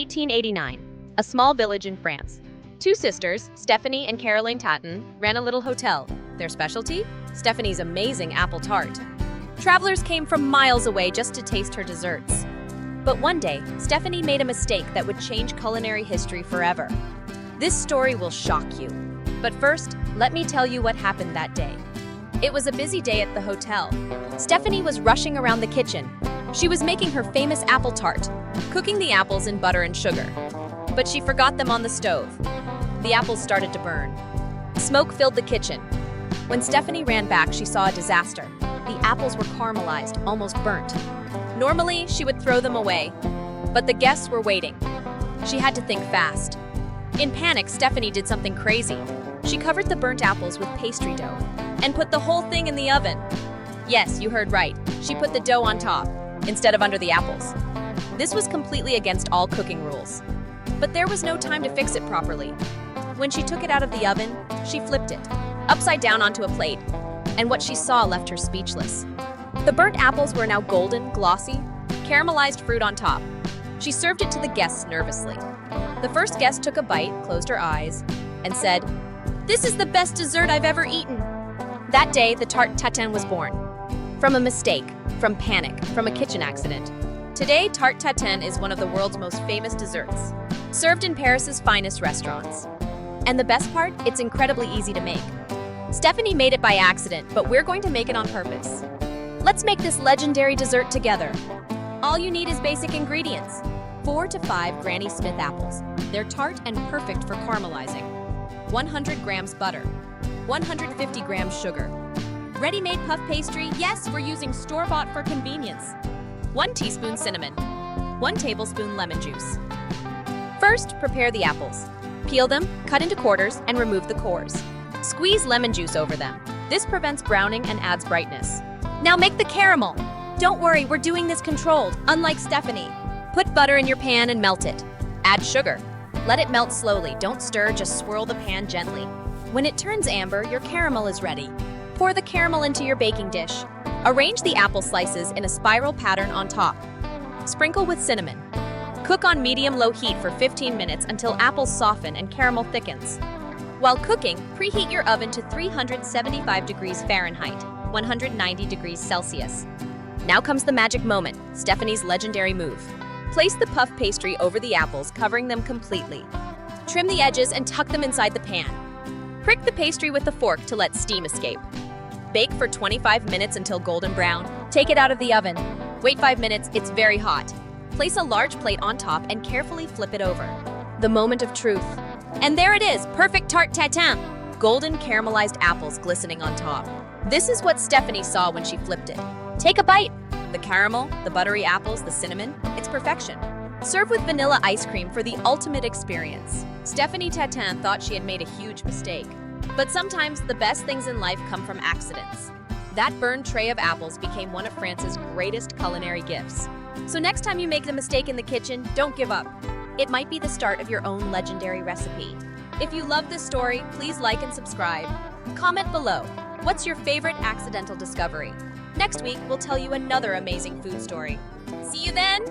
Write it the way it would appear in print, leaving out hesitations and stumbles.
1889, a small village in France. Two sisters, Stephanie and Caroline Tatin, ran a little hotel. Their specialty? Stephanie's amazing apple tart. Travelers came from miles away just to taste her desserts. But one day, Stephanie made a mistake that would change culinary history forever. This story will shock you. But first, let me tell you what happened that day. It was a busy day at the hotel. Stephanie was rushing around the kitchen. She was making her famous apple tart, cooking the apples in butter and sugar. But she forgot them on the stove. The apples started to burn. Smoke filled the kitchen. When Stephanie ran back, she saw a disaster. The apples were caramelized, almost burnt. Normally, she would throw them away, but the guests were waiting. She had to think fast. In panic, Stephanie did something crazy. She covered the burnt apples with pastry dough and put the whole thing in the oven. Yes, you heard right. She put the dough on top instead of under the apples. This was completely against all cooking rules. But there was no time to fix it properly. When she took it out of the oven, she flipped it upside down onto a plate, and what she saw left her speechless. The burnt apples were now golden, glossy, caramelized fruit on top. She served it to the guests nervously. The first guest took a bite, closed her eyes, and said, "This is the best dessert I've ever eaten." That day, the Tarte Tatin was born. From a mistake, from panic, from a kitchen accident. Today, Tarte Tatin is one of the world's most famous desserts, served in Paris's finest restaurants. And the best part, it's incredibly easy to make. Stephanie made it by accident, but we're going to make it on purpose. Let's make this legendary dessert together. All you need is basic ingredients. 4 to 5 Granny Smith apples. They're tart and perfect for caramelizing. 100 grams butter. 150 grams sugar. Ready-made puff pastry? Yes, we're using store-bought for convenience. 1 teaspoon cinnamon. 1 tablespoon lemon juice. First, prepare the apples. Peel them, cut into quarters, and remove the cores. Squeeze lemon juice over them. This prevents browning and adds brightness. Now make the caramel. Don't worry, we're doing this controlled, unlike Stephanie. Put butter in your pan and melt it. Add sugar. Let it melt slowly. Don't stir, just swirl the pan gently. When it turns amber, your caramel is ready. Pour the caramel into your baking dish. Arrange the apple slices in a spiral pattern on top. Sprinkle with cinnamon. Cook on medium-low heat for 15 minutes until apples soften and caramel thickens. While cooking, preheat your oven to 375 degrees Fahrenheit, 190 degrees Celsius. Now comes the magic moment, Stephanie's legendary move. Place the puff pastry over the apples, covering them completely. Trim the edges and tuck them inside the pan. Prick the pastry with a fork to let steam escape. Bake for 25 minutes until golden brown. Take it out of the oven. Wait 5 minutes, it's very hot. Place a large plate on top and carefully flip it over. The moment of truth. And there it is, perfect Tarte Tatin. Golden caramelized apples glistening on top. This is what Stephanie saw when she flipped it. Take a bite. The caramel, the buttery apples, the cinnamon, it's perfection. Serve with vanilla ice cream for the ultimate experience. Stephanie Tatin thought she had made a huge mistake. But sometimes the best things in life come from accidents. That burned tray of apples became one of France's greatest culinary gifts. So next time you make the mistake in the kitchen, don't give up. It might be the start of your own legendary recipe. If you love this story, please like and subscribe. Comment below. What's your favorite accidental discovery? Next week, we'll tell you another amazing food story. See you then!